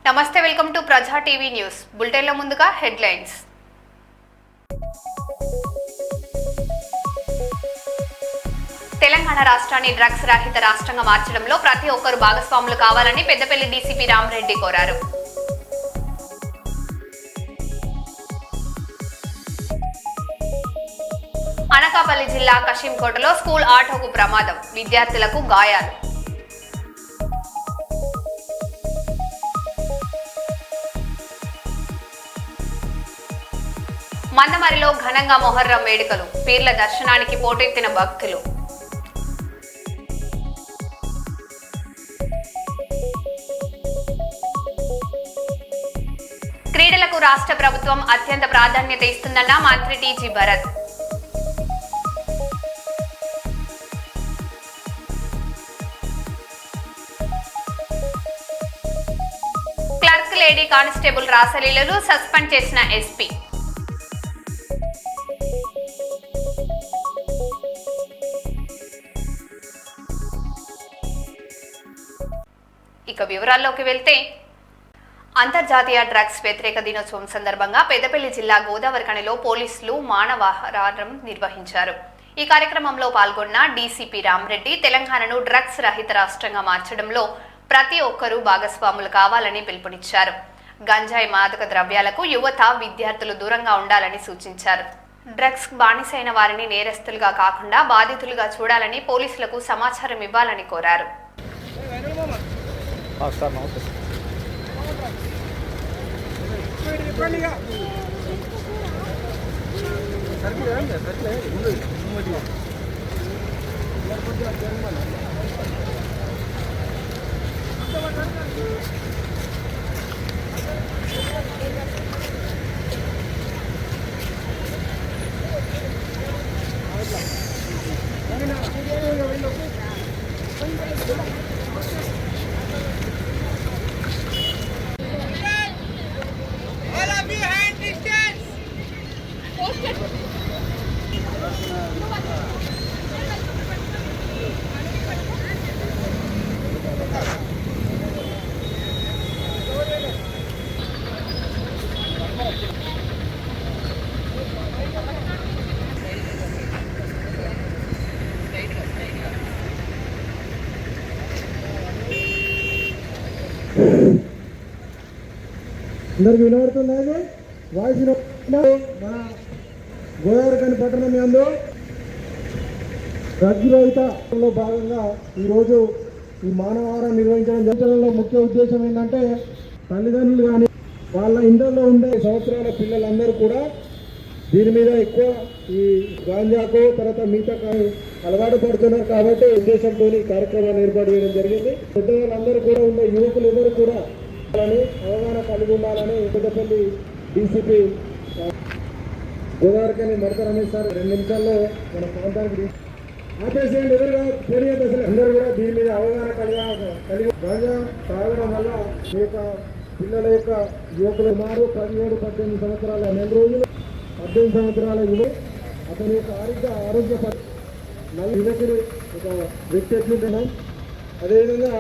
నమస్తే, welcome to ప్రజా TV news. బులెటిన్లో ముందుగా హెడ్లైన్స్. తెలంగాణ రాష్ట్రాన్ని డ్రగ్స్ రహిత రాష్ట్రంగా మార్చడంలో ప్రతి ఒక్కరూ భాగస్వాములు కావాలని పెద్దపల్లి డీసీపీ రామరెడ్డి కోరారు. అనకాపల్లి జిల్లా కశింకోటలో స్కూల్ ఆటోకు ప్రమాదం, విద్యార్థులకు గాయాలు. మందమరిలో ఘనంగా మొహర్రం వేడుకలు, పీర్ల దర్శనానికి పోటెత్తిన భక్తులు. క్రీడలకు రాష్ట్ర ప్రభుత్వం అత్యంత ప్రాధాన్యత ఇస్తుందన్న మంత్రి TG Bharat. Clerk lady constable రాసలీలలు సస్పెండ్ చేసిన ఎస్పీ. ఇక వివరాల్లోకి వెళ్తే, అంతర్జాతీయ డ్రగ్స్ వ్యతిరేక దినోత్సవం సందర్భంగా పెద్దపల్లి జిల్లా గోదావరిఖనిలో పోలీసులు మానవహారం నిర్వహించారు. ఈ కార్యక్రమంలో పాల్గొన్న డీసీపీ రామరెడ్డి తెలంగాణను డ్రగ్స్ రహిత రాష్ట్రంగా మార్చడంలో ప్రతి ఒక్కరూ భాగస్వాములు కావాలని పిలుపునిచ్చారు. గంజాయి మాదక ద్రవ్యాలకు యువత, విద్యార్థులు దూరంగా ఉండాలని సూచించారు. డ్రగ్స్ బానిసైన వారిని నేరస్తులుగా కాకుండా బాధితులుగా చూడాలని పోలీసులకు సమాచారం ఇవ్వాలని కోరారు. అందరికి వినబడుతుంది వాయిస్. మన గోదావరిఖని పట్టణం యందు డ్రగ్స్ రహితలో భాగంగా ఈరోజు ఈ మానవహారం నిర్వహించడంలో ముఖ్య ఉద్దేశం ఏంటంటే, తల్లిదండ్రులు కానీ వాళ్ళ ఇంట్లో ఉండే సంవత్సరాల పిల్లలందరూ కూడా దీని మీద ఎక్కువ ఈ గాంజాకు తర్వాత మిగతా అలవాటు పడుతున్నారు. కాబట్టి ఉద్దేశంతో ఈ కార్యక్రమాన్ని ఏర్పాటు చేయడం జరిగింది. పెద్దవాళ్ళందరూ కూడా ఉండే యువకులు ఎవరు కూడా అవగాహన కలిగి ఉండాలని పెద్దపల్లి డీసీపీ గోదావరిఖని మడత రమేష్ సార్ 2 నిమిషాల్లో మన ప్రాంతానికి ఆపేసేయండి. ఎవరుగా తెలియదు అసలు అందరూ కూడా దీని మీద అవగాహన కలిగి బాగా తాగడం వల్ల ఈ యొక్క పిల్లల యొక్క యువకులు సుమారు 17-18 సంవత్సరాల నెల రోజులు 18 సంవత్సరాల యువ అతని యొక్క ఆరోగ్య యువకులు ఒక వ్యక్తి ఎట్లుంటున్నాం. అదేవిధంగా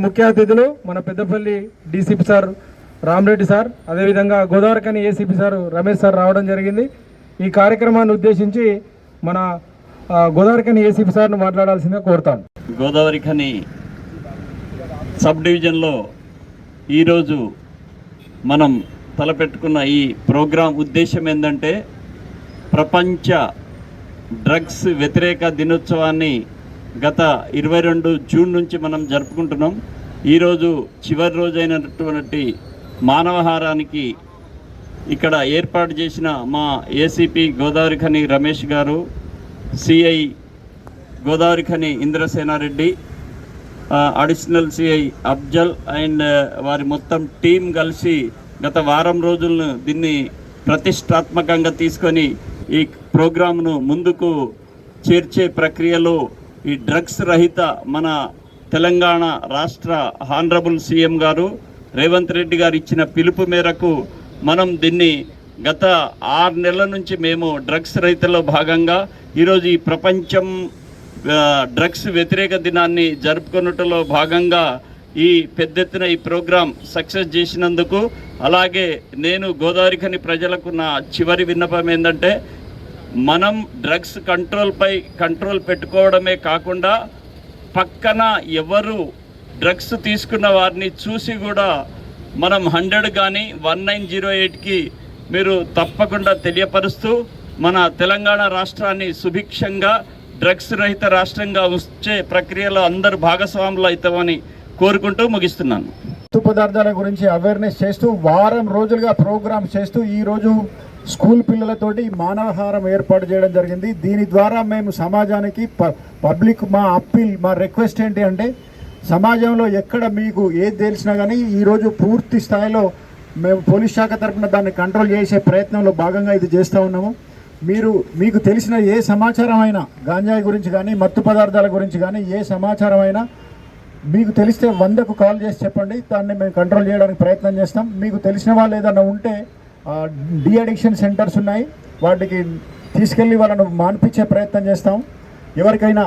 ముఖ్య అతిథులు మన Peddapalli DCP sir Rama Reddy sir, అదేవిధంగా Godavarikhani ACP sir Ramesh sir రావడం జరిగింది. ఈ కార్యక్రమాన్ని ఉద్దేశించి మన గోదావరిఖని ఏసీపీ సార్ను మాట్లాడాల్సిందిగా కోరుతాను. గోదావరిఖని సబ్ డివిజన్లో ఈరోజు మనం తలపెట్టుకున్న ఈ ప్రోగ్రాం ఉద్దేశం ఏంటంటే, ప్రపంచ డ్రగ్స్ వ్యతిరేక దినోత్సవాన్ని గత 22 జూన్ నుంచి మనం జరుపుకుంటున్నాం. ఈరోజు చివరి రోజైనటువంటి మానవహారానికి ఇక్కడ ఏర్పాటు చేసిన మా ఏసీపీ గోదావరి ఖని రమేష్ గారు, CI Godavarikhani Indrasena Reddy, additional CI Afzal and వారి మొత్తం టీం కలిసి గత వారం రోజులను దీన్ని ప్రతిష్టాత్మకంగా తీసుకొని ఈ ప్రోగ్రాంను ముందుకు చేర్చే ప్రక్రియలో ఈ డ్రగ్స్ రహిత మన తెలంగాణ రాష్ట్ర హానరబుల్ సీఎం గారు రేవంత్ రెడ్డి గారు ఇచ్చిన పిలుపు మేరకు మనం దీన్ని గత 6 నెలల నుంచి మేము డ్రగ్స్ రహితలో భాగంగా ఈరోజు ఈ ప్రపంచం డ్రగ్స్ వ్యతిరేక దినాన్ని జరుపుకున్నట్లో భాగంగా ఈ పెద్ద ఎత్తున ఈ ప్రోగ్రాం సక్సెస్ చేసినందుకు, అలాగే నేను గోదావరి ఖని ప్రజలకు నా చివరి విన్నపం ఏంటంటే, మనం డ్రగ్స్ కంట్రోల్ పెట్టుకోవడమే కాకుండా పక్కన ఎవరు డ్రగ్స్ తీసుకున్న వారిని చూసి కూడా మనం 100 కానీ 1908కి మీరు తప్పకుండా తెలియపరుస్తూ మన తెలంగాణ రాష్ట్రాన్ని సుభిక్షంగా డ్రగ్స్ రహిత రాష్ట్రంగా ఉంచే ప్రక్రియలో అందరూ భాగస్వాములు అవుతామని కోరుకుంటూ ముగిస్తున్నాను. మత్తు పదార్థాల గురించి అవేర్నెస్ చేస్తూ వారం రోజులుగా ప్రోగ్రామ్ చేస్తూ ఈరోజు స్కూల్ పిల్లలతోటి మానవహారం ఏర్పాటు చేయడం జరిగింది. దీని ద్వారా మేము సమాజానికి పబ్లిక్ మా అప్పీల్, మా రిక్వెస్ట్ ఏంటి అంటే, సమాజంలో ఎక్కడ మీకు ఏది తెలిసినా కానీ ఈరోజు పూర్తి స్థాయిలో మేము పోలీస్ శాఖ తరఫున దాన్ని కంట్రోల్ చేసే ప్రయత్నంలో భాగంగా ఇది చేస్తూ ఉన్నాము. మీకు తెలిసిన ఏ సమాచారం అయినా, గాంజాయి గురించి కానీ మత్తు పదార్థాల గురించి కానీ ఏ సమాచారం అయినా మీకు తెలిస్తే 100కు కాల్ చేసి చెప్పండి. దాన్ని మేము కంట్రోల్ చేయడానికి ప్రయత్నం చేస్తాం. మీకు తెలిసిన వాళ్ళు ఏదైనా ఉంటే డి అడిక్షన్ సెంటర్స్ ఉన్నాయి, వాటికి తీసుకెళ్ళి వాళ్ళను మాన్పించే ప్రయత్నం చేస్తాం. ఎవరికైనా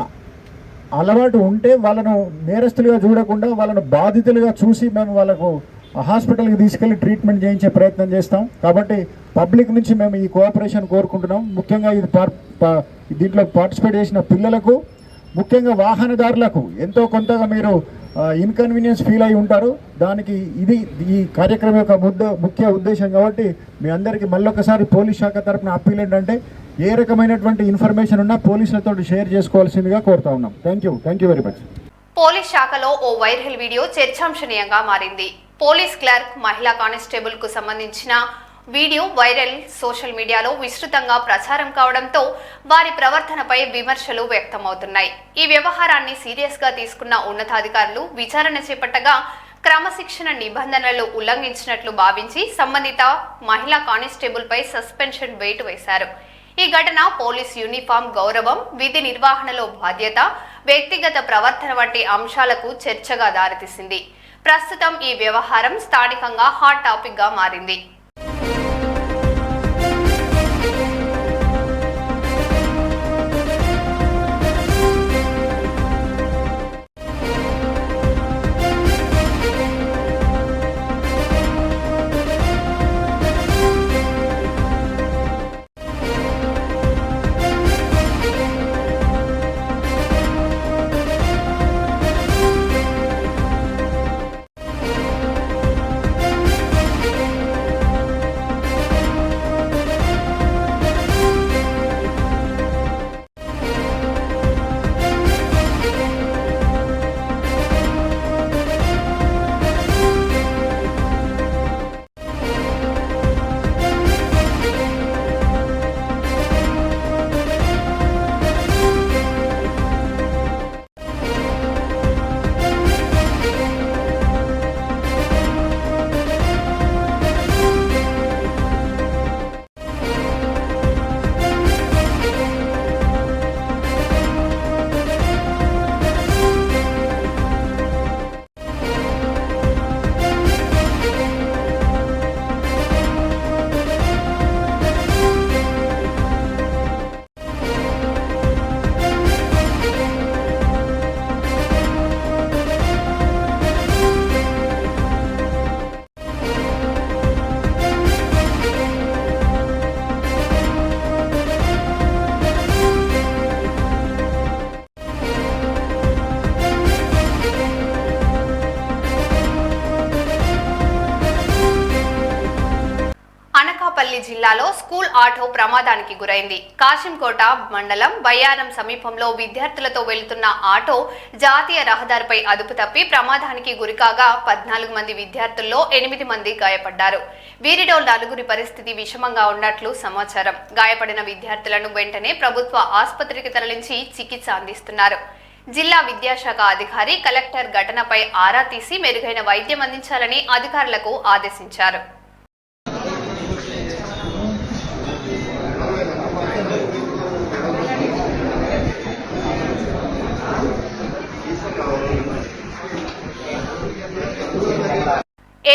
అలవాటు ఉంటే వాళ్ళను నేరస్తులుగా చూడకుండా వాళ్ళను బాధితులుగా చూసి మేము వాళ్ళకు హాస్పిటల్కి తీసుకెళ్ళి ట్రీట్మెంట్ చేయించే ప్రయత్నం చేస్తాం. కాబట్టి పబ్లిక్ నుంచి మేము ఈ కోఆపరేషన్ కోరుకుంటున్నాం. ముఖ్యంగా ఇది దీంట్లో పార్టిసిపేట్ చేసిన పిల్లలకు, ముఖ్యంగా వాహనదారులకు ఎంతో కొంతగా మీరు ఇన్కన్వీనియన్స్ ఫీల్ అయి ఉంటారు. దానికి ఇది ఈ కార్యక్రమం యొక్క ముఖ్య ఉద్దేశం. కాబట్టి మీ అందరికీ మళ్ళొకసారి పోలీస్ శాఖ తరఫున అప్పీల్ ఏంటంటే, ఏ రకమైనటువంటి ఇన్ఫర్మేషన్ ఉన్నా పోలీసులతో షేర్ చేసుకోవాల్సిందిగా కోరుతా ఉన్నాం. Thank you very much. Police శాఖలో ఓ వైరల్ వీడియో చర్చాంశనీయంగా మారింది. పోలీస్ క్లర్క్ మహిళా కానిస్టేబుల్ కు సంబంధించిన వీడియో వైరల్ సోషల్ మీడియాలో విస్తృతంగా ప్రచారం కావడంతో వారి ప్రవర్తనపై విమర్శలు వ్యక్తమవుతున్నాయి. ఈ వ్యవహారాన్ని సీరియస్ గా తీసుకున్న ఉన్నతాధికారులు విచారణ చేపట్టగా క్రమశిక్షణ నిబంధనలు ఉల్లంఘించినట్లు భావించి సంబంధిత మహిళా కానిస్టేబుల్ పై సస్పెన్షన్ వేటు వేశారు. ఈ ఘటన పోలీస్ యూనిఫామ్ గౌరవం, విధి నిర్వహణలో బాధ్యత, వ్యక్తిగత ప్రవర్తన వంటి అంశాలకు చర్చగా దారితీసింది. ప్రస్తుతం ఈ వ్యవహారం స్థానికంగా హాట్ టాపిక్ గా మారింది. స్కూల్ ఆటో ప్రమాదానికి గురైంది. కాశింకోట మండలం బయ్యారం సమీపంలో విద్యార్థులతో వెళుతున్న ఆటో జాతీయ రహదారిపై అదుపు తప్పి ప్రమాదానికి గురికాగా 14 మంది విద్యార్థుల్లో 8 మంది గాయపడ్డారు. వీరిలో 4 పరిస్థితి విషమంగా ఉన్నట్లు సమాచారం. గాయపడిన విద్యార్థులను వెంటనే ప్రభుత్వ ఆసుపత్రికి తరలించి చికిత్స అందిస్తున్నారు. జిల్లా విద్యాశాఖ అధికారి కలెక్టర్ ఘటనపై ఆరా తీసి మెరుగైన వైద్యం అందించాలని అధికారులకు ఆదేశించారు.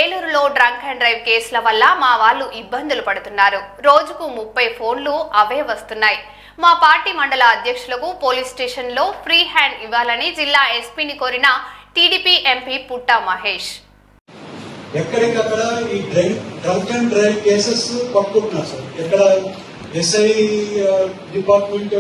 ఏలూరులో డ్రంక్ అండ్ డ్రైవ్ కేసుల వల్ల మా వాళ్ళు ఇబ్బందులు పడుతున్నారు. రోజుకు 30 ఫోన్లు అవే వస్తున్నాయి. మా పార్టీ మండల అధ్యక్షులకు పోలీస్ స్టేషన్లో ఫ్రీ హ్యాండ్ ఇవ్వాలని జిల్లా ఎస్పీని కోరిన టీడీపీ ఎంపీ పుట్టా మహేష్. ఎక్కడికక్కడ ఈ డ్రంక్ అండ్ డ్రైవ్ కేసెస్ పట్టుకుంటున్నారు సార్. ఎక్కడ ఎస్ఐ డిపార్ట్మెంట్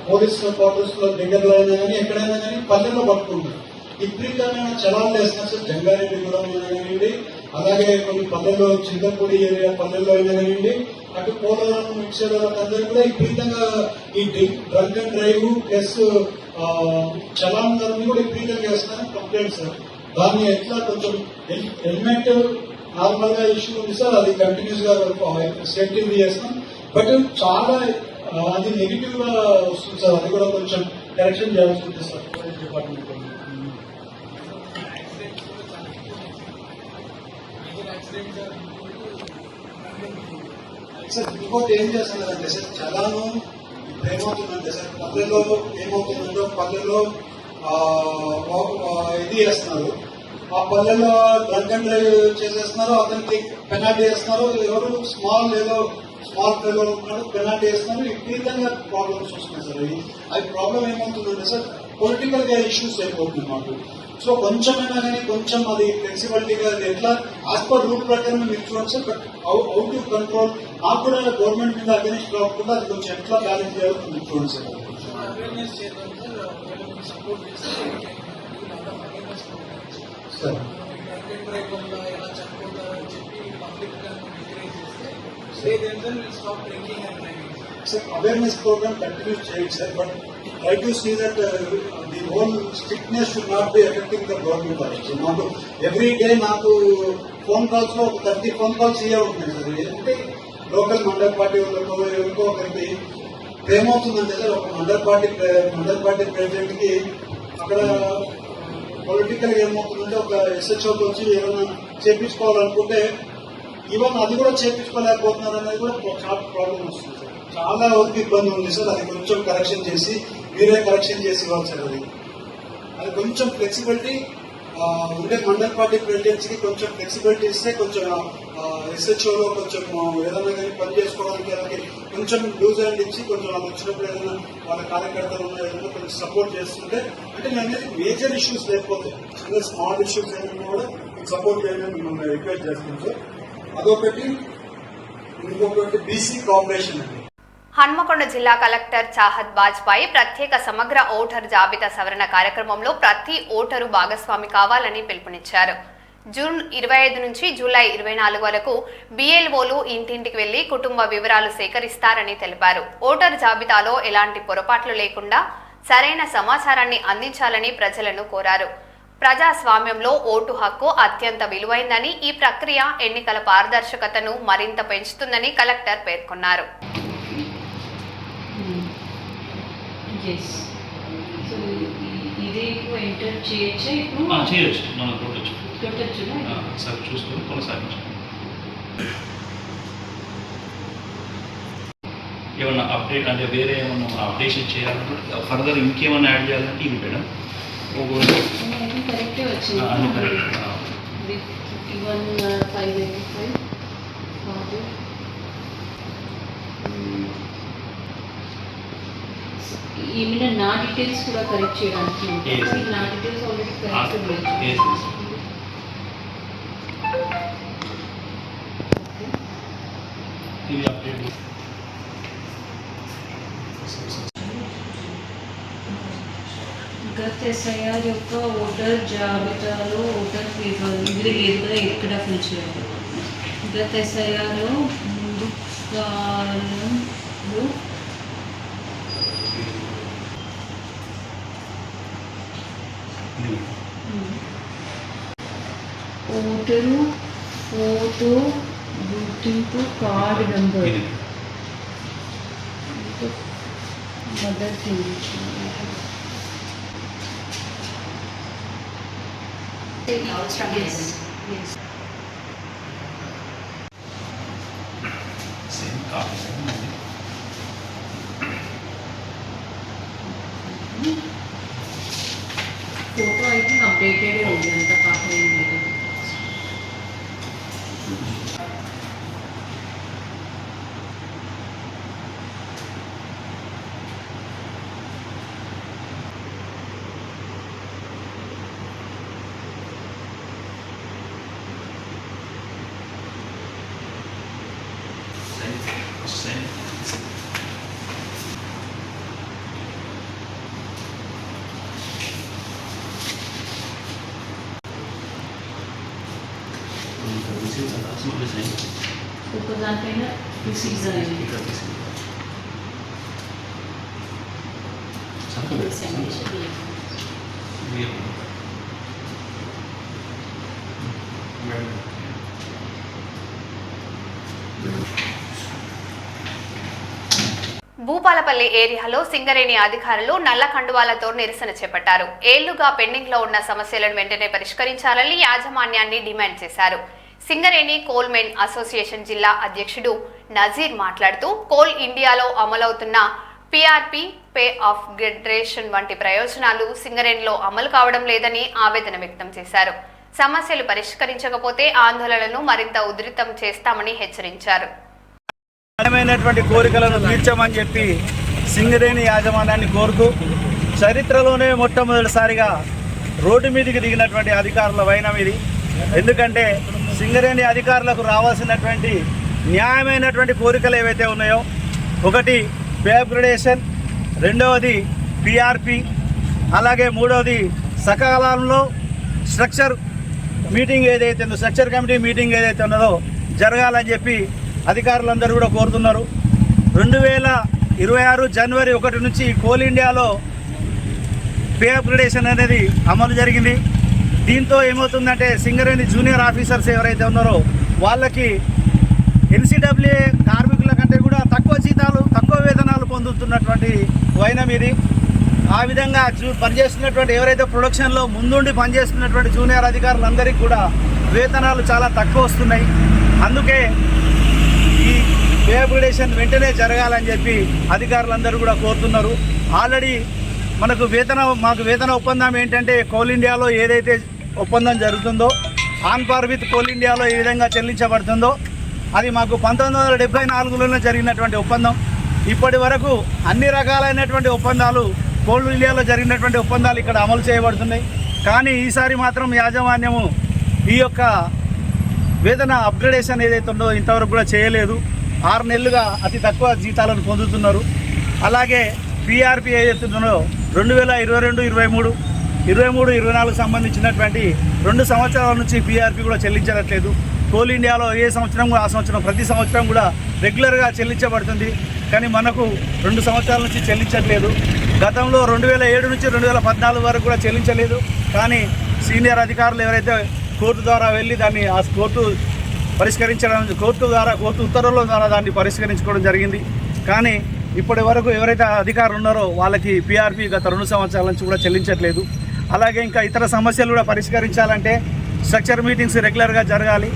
పోలీస్ క్వార్టర్స్ లో దగ్గరలో అయినా కానీ ఎక్కడైనా కానీ పల్లెల్లో పట్టుకుంటున్నారు. విపరీతమైన చలాలు వేస్తున్నారు సార్. జంగారెడ్డిగూడెం అయినా కానివ్వండి, అలాగే కొన్ని పల్లెల్లో చింతపూడి ఏరియా పల్లెల్లో అయినా కానివ్వండి, అటు పోలవరం మిక్సర్ అందరూ కూడా విపరీతంగా ఈ drunk and drive plus challan ధరని కూడా విపరీతంగా వేస్తున్నారు కంప్లైంట్ సార్. దాన్ని ఎట్లా కొంచెం హెల్మెట్ నార్మల్ గా ఇష్యూ ఉంది సార్, అది కంటిన్యూస్ గా సేఫ్టీ చేస్తాం. బట్ చాలా అది నెగిటివ్ గా వస్తుంది సార్. అది కూడా కొంచెం కరెక్షన్ చేయాల్సి ఉంటుంది సార్ పోలీస్ డిపార్ట్మెంట్. సార్ ఇంకోటి ఏం చేస్తున్నారంటే సార్, చలాను ఇప్పుడు ఏమవుతుందంటే సార్, పల్లెల్లో ఏమవుతుందంటే పల్లెల్లో ఇది చేస్తున్నారు. ఆ పల్లెల్లో డ్రంక్ అండ్ డ్రైవ్ చేసేస్తున్నారు, అతనికి పెనాల్టీ వేస్తున్నారు. ఎవరు స్మాల్ ఫెలో ఉన్నాడు, పెనాల్టీ వేస్తున్నారు. విపరీతంగా ప్రాబ్లమ్స్ వస్తున్నాయి సార్. అది ప్రాబ్లం ఏమవుతుందంటే సార్, పొలిటికల్ గా ఇష్యూస్ అయిపోతుంది మాకు. సో కొంచెమైనా కానీ కొంచెం అది ఫ్లెక్సిబిలిటీగా ఎట్లా యాజ్ పర్ రూల్ ప్రకారం మీరు చూడండి sir. But how to control నాకు కూడా గవర్నమెంట్ మీద అగెనిస్ట్ రాకుండా అది కొంచెం ఎట్లా బ్యాలెన్స్ చేయాలో మీరు చూడండి sir. Sir awareness program continue చేయండి sir. But try to see that the whole strictness should not be affecting the government also. Not every day నాకు ఫోన్ కాల్స్ లో ఒక 30 ఫోన్ కాల్స్ ఇవే ఉంటున్నాయి సార్. అంటే లోకల్ మండల పార్టీ వాళ్ళతో ఎవరికో ఒకరికి ఏమవుతుందంటే సార్, ఒక మండల పార్టీ ప్రెసిడెంట్ కి అక్కడ పొలిటికల్ ఏమవుతుందంటే ఒక ఎస్హెచ్ఓకి వచ్చి ఏమైనా చేపించుకోవాలనుకుంటే ఈవెన్ అది కూడా చేపించుకోలేకపోతున్నారు అనేది కూడా చాలా ప్రాబ్లం వస్తుంది సార్. చాలా వరకు ఇబ్బంది ఉంది సార్. అది కొంచెం కరెక్షన్ చేసి మీరే కరెక్షన్ చేసి ఇవ్వాలి సార్. అది కొంచెం ఫ్లెక్సిబిలిటీ ఉండే మండల పార్టీ ప్రెసిడెంట్స్ కి కొంచెం ఫ్లెక్సిబిలిటీ ఇస్తే కొంచెం ఎస్హెచ్ఓలో కొంచెం ఏదైనా కానీ పని చేసుకోవడానికి వాళ్ళకి కొంచెం లూజ్ హ్యాండ్ ఇచ్చి కొంచెం వాళ్ళు వచ్చినప్పుడు ఏదైనా వాళ్ళ కార్యకర్తలు ఏదైనా కొంచెం సపోర్ట్ చేస్తుంటే, అంటే నేను మేజర్ ఇష్యూస్ లేకపోతే చిన్న స్మాల్ ఇష్యూస్ ఏమైనా కూడా సపోర్ట్ చేయాలని మిమ్మల్ని రిక్వెస్ట్ చేస్తున్నాం సార్. అదొకటి. ఇంకొకటి బీసీ కోఆపరేషన్ అండి. హన్మకొండ జిల్లా కలెక్టర్ చాహద్ బాజ్పాయి ప్రత్యేక సమగ్ర ఓటర్ జాబితా సవరణ కార్యక్రమంలో ప్రతి ఓటరు భాగస్వామి కావాలని పిలుపునిచ్చారు. జూన్ 25 నుంచి జూలై 24 వరకు BLOలు ఇంటింటికి వెళ్లి కుటుంబ వివరాలు సేకరిస్తారని తెలిపారు. ఓటర్ జాబితాలో ఎలాంటి పొరపాట్లు లేకుండా సరైన సమాచారాన్ని అందించాలని ప్రజలను కోరారు. ప్రజాస్వామ్యంలో ఓటు హక్కు అత్యంత విలువైందని, ఈ ప్రక్రియ ఎన్నికల పారదర్శకతను మరింత పెంచుతుందని కలెక్టర్ పేర్కొన్నారు. ఏమన్నా అప్డేట్ అంటే వేరే ఏమన్నా అప్డేషన్ చేయాలంటే ఫర్దర్ ఇంకేమన్నా యాడ్ చేయాలంటే ఇది మేడం కరెక్టే వచ్చింది. అన్ని కరెక్ట్. ఏమైనా నా డీటెయిల్స్ కూడా కరెక్ట్ చేయడానికి నా డీటెయిల్స్ ఆల్రెడీ కరెక్ట్. ఇది అప్డేట్ గత ఎస్ఐఆర్ యొక్క ఓటర్ జాబితాలో ఓటర్ పేపర్ ఇది లేదు కదా, ఎక్కడ ఫిల్ చేయాలి. గత ఎస్ఐఆర్లో ముందు గానులు ఓటరు ఫోటో గుర్తింపు card number mother same copy photo అయితే అప్డేటెడ్ ఉంది, అంత పాత ఏం లేదు. సేమ్ ఒక దానిపైన రిసీవ్స్ అనేది భూపాలపల్లి ఏరియాలో సింగరేణి అధికారులు నల్ల కండువాలతో నిరసన చేపట్టారు. ఏళ్లుగా పెండింగ్ లో ఉన్న సమస్యలను వెంటనే పరిష్కరించాలని యాజమాన్యాన్ని డిమాండ్ చేశారు. సింగరేణి కోల్ మెన్ అసోసియేషన్ జిల్లా అధ్యక్షుడు నజీర్ మాట్లాడుతూ కోల్ ఇండియాలో అమలవుతున్న పిఆర్పి పే ఆఫ్ గ్రేడేషన్ వంటి ప్రయోజనాలు సింగరేణిలో అమలు కావడం లేదని ఆవేదన వ్యక్తం చేశారు. సమస్యలు పరిష్కరించకపోతే ఆందోళనను మరింత ఉధృతం చేస్తామని హెచ్చరించారు. న్యాయమైనటువంటి కోరికలను తీర్చమని చెప్పి సింగరేణి యాజమాన్యాన్ని కోరుతూ చరిత్రలోనే మొట్టమొదటిసారిగా రోడ్డు మీదకి దిగినటువంటి అధికారుల వైనం ఇది. ఎందుకంటే సింగరేణి అధికారులకు రావాల్సినటువంటి న్యాయమైనటువంటి కోరికలు ఏవైతే ఉన్నాయో, ఒకటి పే అప్గ్రేడేషన్, రెండవది పిఆర్పి, అలాగే మూడవది సకాలంలో స్ట్రక్చర్ మీటింగ్ ఏదైతే ఉందో, స్ట్రక్చర్ కమిటీ మీటింగ్ ఏదైతే ఉన్నదో జరగాలని చెప్పి అధికారులందరూ కూడా కోరుతున్నారు. 2026 జనవరి 1 నుంచి కోల్ ఇండియాలో పే అప్గ్రేడేషన్ అనేది అమలు జరిగింది. దీంతో ఏమవుతుందంటే సింగరేణి జూనియర్ ఆఫీసర్స్ ఎవరైతే ఉన్నారో వాళ్ళకి ఎన్సీడబ్ల్యూఏ కార్మికుల కంటే కూడా తక్కువ జీతాలు, తక్కువ వేతనాలు పొందుతున్నటువంటి వైనం ఇది. ఆ విధంగా పనిచేస్తున్నటువంటి ఎవరైతే ప్రొడక్షన్లో ముందుండి పనిచేస్తున్నటువంటి జూనియర్ అధికారులందరికీ కూడా వేతనాలు చాలా తక్కువ వస్తున్నాయి. అందుకే ఈ పే అప్గ్రేడేషన్ వెంటనే జరగాలని చెప్పి అధికారులందరూ కూడా కోరుతున్నారు. ఆల్రెడీ మాకు వేతన ఒప్పందం ఏంటంటే కోల్ ఇండియాలో ఏదైతే ఒప్పందం జరుగుతుందో, ఆన్ పార్ విత్ కోల్ ఇండియాలో ఏ విధంగా చెల్లించబడుతుందో అది మాకు 1974లోనే జరిగినటువంటి ఒప్పందం. ఇప్పటి వరకు అన్ని రకాలైనటువంటి ఒప్పందాలు కోల్ ఇండియాలో జరిగినటువంటి ఒప్పందాలు ఇక్కడ అమలు చేయబడుతున్నాయి. కానీ ఈసారి మాత్రం యాజమాన్యము ఈ యొక్క వేతన అప్గ్రేడేషన్ ఏదైతే ఉందో ఇంతవరకు కూడా చేయలేదు. 6 నెలలుగా అతి తక్కువ జీతాలను పొందుతున్నారు. అలాగే పిఆర్పి ఏదైతే ఉందో 2022, 23, 24 సంబంధించినటువంటి 2 సంవత్సరాల నుంచి పిఆర్పి కూడా చెల్లించట్లేదు. కోల్ ఇండియాలో ఏ సంవత్సరం ఆ సంవత్సరం ప్రతి సంవత్సరం కూడా రెగ్యులర్గా చెల్లించబడుతుంది. కానీ మనకు 2 సంవత్సరాల నుంచి చెల్లించట్లేదు. గతంలో 2007 నుంచి 2014 వరకు కూడా చెల్లించలేదు. కానీ సీనియర్ అధికారులు ఎవరైతే కోర్టు ద్వారా వెళ్ళి దాన్ని ఆ కోర్టు ఉత్తర్వుల ద్వారా దాన్ని పరిష్కరించుకోవడం జరిగింది. కానీ ఇప్పటి వరకు ఎవరైతే అధికారులు ఉన్నారో వాళ్ళకి పిఆర్పి గత 2 సంవత్సరాల నుంచి కూడా చెల్లించట్లేదు. అలాగే ఇంకా ఇతర సమస్యలు కూడా పరిష్కరించాలంటే స్ట్రక్చర్ మీటింగ్స్ రెగ్యులర్గా జరగాలి.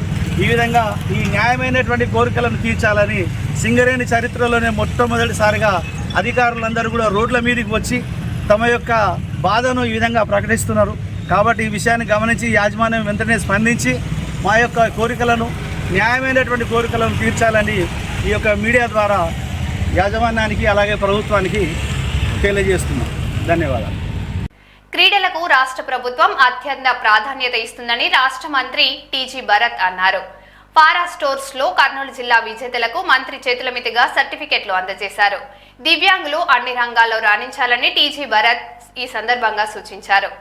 ఈ విధంగా ఈ న్యాయమైనటువంటి కోరికలను తీర్చాలని సింగరేణి చరిత్రలోనే మొట్టమొదటిసారిగా అధికారులందరూ కూడా రోడ్ల మీదకి వచ్చి తమ యొక్క బాధను ఈ విధంగా ప్రకటిస్తున్నారు. కాబట్టి ఈ విషయాన్ని గమనించి యాజమాన్యం వెంటనే స్పందించి మా యొక్క కోరికలను, న్యాయమైనటువంటి కోరికలను తీర్చాలని ఈ యొక్క మీడియా ద్వారా యాజమాన్యానికి అలాగే ప్రభుత్వానికి తెలియజేస్తున్నాం. ధన్యవాదాలు. క్రీడలకు రాష్ట్ర ప్రభుత్వం అత్యంత ప్రాధాన్యత ఇస్తుందని రాష్ట్ర మంత్రి టీజీ భరత్ అన్నారు. పారా స్టోర్స్ లో కర్నూలు జిల్లా విజేతలకు మంత్రి చేతుల మీదుగా సర్టిఫికెట్లు అందజేశారు. దివ్యాంగులు అన్ని రంగాల్లో రాణించాలని టీజీ భరత్ ఈ సందర్భంగా సూచించారు.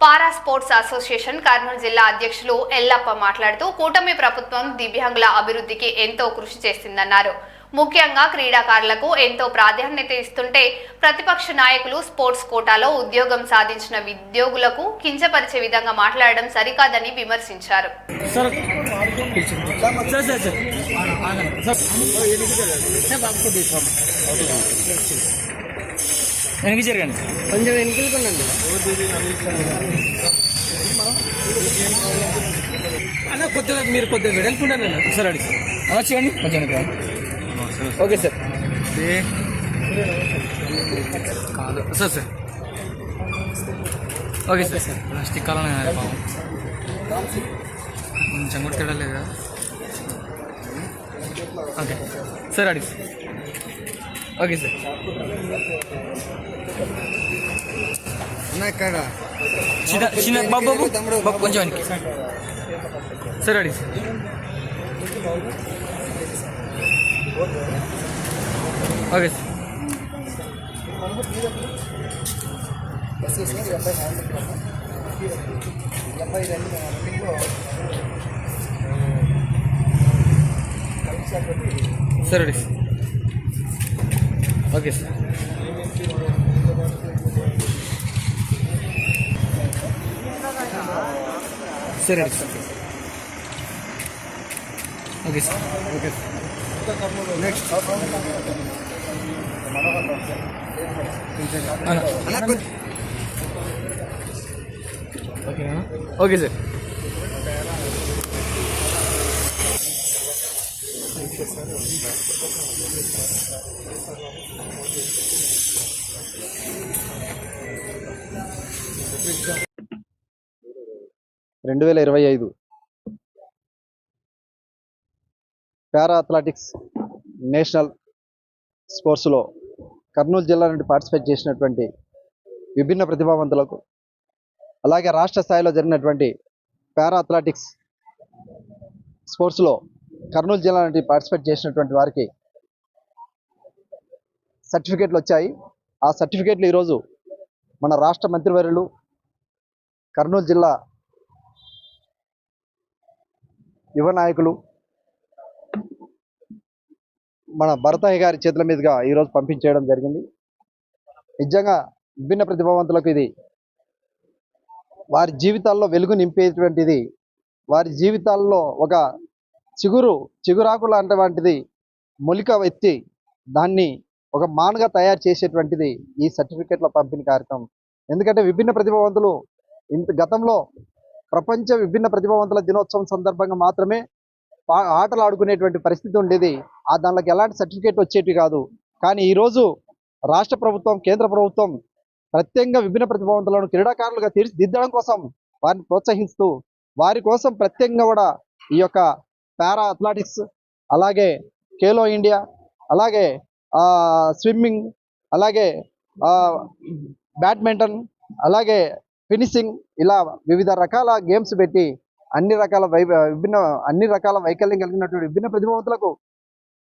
పారా స్పోర్ట్స్ అసోసియేషన్ కర్నూలు జిల్లా అధ్యక్షులు ఎల్లప్ప మాట్లాడుతూ కూటమి ప్రభుత్వం దివ్యాంగుల అభివృద్ధికి ఎంతో కృషి చేసిందన్నారు. ముఖ్యంగా క్రీడాకారులకు ఎంతో ప్రాధాన్యత ఇస్తుంటే ప్రతిపక్ష నాయకులు స్పోర్ట్స్ కోటాలో ఉద్యోగం సాధించిన ఉద్యోగులకు కించపరిచే విధంగా మాట్లాడడం సరికాదని విమర్శించారు. కొద్దిగా మీరు కొద్దిగా వెడల్పుంటాను సార్ అడిగి అలా చేయండి కొంచెం ఓకే సార్ కాదు sir sir okay sir sir stick కావాలని కొంచెం కూడా తిడలేదు కదా ఓకే సార్ అడిగి ఓకే సార్ చిన్న బాబు బాబు కొంచెం సార్ అడిగి ఓకే సార్ సార్ అడిగి ఓకే సార్ సరే okay sir okay next okay sir పారా అథ్లెటిక్స్ నేషనల్ స్పోర్ట్స్లో కర్నూలు జిల్లా నుండి పార్టిసిపేట్ చేసినటువంటి విభిన్న ప్రతిభావంతులకు, అలాగే రాష్ట్ర స్థాయిలో జరిగినటువంటి పారా అథ్లెటిక్స్ స్పోర్ట్స్లో కర్నూలు జిల్లా నుండి పార్టిసిపేట్ చేసినటువంటి వారికి సర్టిఫికేట్లు వచ్చాయి. ఆ సర్టిఫికేట్లు ఈరోజు మన రాష్ట్ర మంత్రివర్యులు, కర్నూలు జిల్లా యువ నాయకులు మన భరతయ్య గారి చేతుల మీదుగా ఈరోజు పంపించేయడం జరిగింది. నిజంగా విభిన్న ప్రతిభావంతులకు ఇది వారి జీవితాల్లో వెలుగు నింపేటువంటిది, వారి జీవితాల్లో ఒక చిగురాకు లాంటిది మొలిక ఎత్తి దాన్ని ఒక మానుగా తయారు చేసేటువంటిది ఈ సర్టిఫికేట్ల పంపిణీ కార్యక్రమం. ఎందుకంటే విభిన్న ప్రతిభావంతులు గతంలో ప్రపంచ విభిన్న ప్రతిభావంతుల దినోత్సవం సందర్భంగా మాత్రమే ఆటలు ఆడుకునేటువంటి పరిస్థితి ఉండేది. దానికి ఎలాంటి సర్టిఫికేట్ వచ్చేటివి కాదు. కానీ ఈరోజు రాష్ట్ర ప్రభుత్వం, కేంద్ర ప్రభుత్వం ప్రత్యేకంగా విభిన్న ప్రతిభావంతులను క్రీడాకారులుగా తీర్చిదిద్దడం కోసం వారిని ప్రోత్సహిస్తూ వారి కోసం ప్రత్యేకంగా కూడా ఈ యొక్క పారా అథ్లెటిక్స్, అలాగే ఖేలో ఇండియా, అలాగే స్విమ్మింగ్, అలాగే బ్యాడ్మింటన్, అలాగే ఫినిషింగ్, ఇలా వివిధ రకాల గేమ్స్ పెట్టి అన్ని రకాల వైకల్యం కలిగినటువంటి విభిన్న ప్రతిభావంతులకు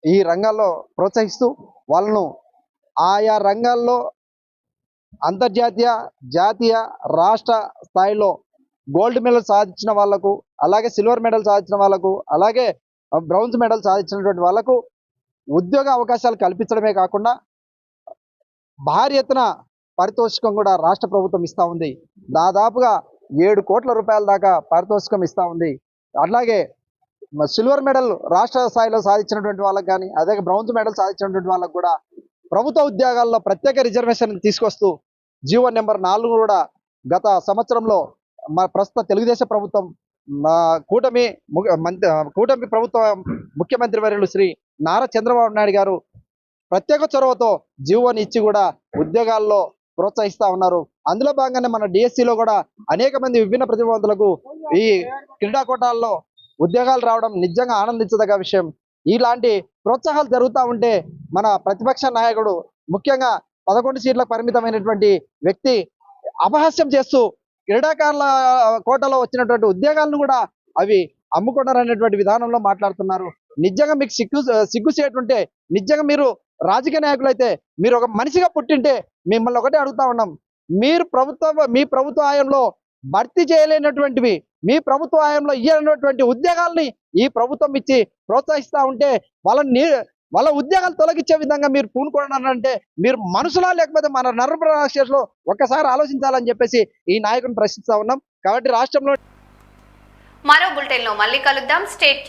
ఈ రంగాల్లో ప్రోత్సహిస్తూ వాళ్ళను ఆయా రంగాల్లో అంతర్జాతీయ, జాతీయ, రాష్ట్ర స్థాయిలో గోల్డ్ మెడల్ సాధించిన వాళ్లకు, అలాగే సిల్వర్ మెడల్ సాధించిన వాళ్లకు, అలాగే బ్రౌన్స్ మెడల్ సాధించినటువంటి వాళ్లకు ఉద్యోగ అవకాశాలు కల్పించడమే కాకుండా భారీ ఎత్తున పారితోషికం కూడా రాష్ట్ర ప్రభుత్వం ఇస్తూ ఉంది. దాదాపుగా 7 కోట్ల రూపాయల దాకా పారితోషికం ఇస్తూ ఉంది. అట్లాగే సిల్వర్ మెడల్ రాష్ట్ర స్థాయిలో సాధించినటువంటి వాళ్ళకి కానీ, అదే బ్రౌన్స్ మెడల్ సాధించినటువంటి వాళ్ళకు కూడా ప్రభుత్వ ఉద్యోగాల్లో ప్రత్యేక రిజర్వేషన్ తీసుకొస్తూ జీవో నెంబర్ 4 కూడా గత సంవత్సరంలో ప్రస్తుత తెలుగుదేశం ప్రభుత్వం కూటమి ప్రభుత్వ ముఖ్యమంత్రి వర్యులు శ్రీ నారా చంద్రబాబు నాయుడు గారు ప్రత్యేక చొరవతో జీవోని ఇచ్చి కూడా ఉద్యోగాల్లో ప్రోత్సహిస్తూ ఉన్నారు. అందులో భాగంగానే మన డిఎస్సిలో కూడా అనేక మంది విభిన్న ప్రతిభావంతులకు ఈ క్రీడా కోటాల్లో ఉద్యోగాలు రావడం నిజంగా ఆనందించదగ్గ విషయం. ఇలాంటి ప్రోత్సాహాలు జరుగుతూ ఉంటే మన ప్రతిపక్ష నాయకుడు, ముఖ్యంగా 11 సీట్లకు పరిమితమైనటువంటి వ్యక్తి అపహాస్యం చేస్తూ క్రీడాకారుల కోటాలో వచ్చినటువంటి ఉద్యోగాలను కూడా అవి అమ్ముకున్నారనేటువంటి విధానంలో మాట్లాడుతున్నారు. నిజంగా మీకు సిగ్గుసేటుంటే, నిజంగా మీరు రాజకీయ నాయకులైతే మీరు ఒక మనిషిగా పుట్టింటే మిమ్మల్ని ఒకటే అడుగుతా ఉన్నాం. మీ ప్రభుత్వ హయాంలో భర్తీ చేయలేనటువంటివి, మీ ప్రభుత్వ హయాంలో ఇయ్యనటువంటి ఉద్యోగాల్ని ఈ ప్రభుత్వం ఇచ్చి ప్రోత్సహిస్తూ ఉంటే వాళ్ళని వాళ్ళ ఉద్యోగాలు తొలగించే విధంగా మీరు పూనుకోవడానంటే మీరు మనుషులా లేకపోతే మన నర్మరాక్షలో ఒక్కసారి ఆలోచించాలని చెప్పేసి ఈ నాయకుని ప్రశ్నిస్తా ఉన్నాం. కాబట్టి రాష్ట్రంలో మరో బులెటిన్లో మళ్ళీ కలుద్దాం. Stay tuned.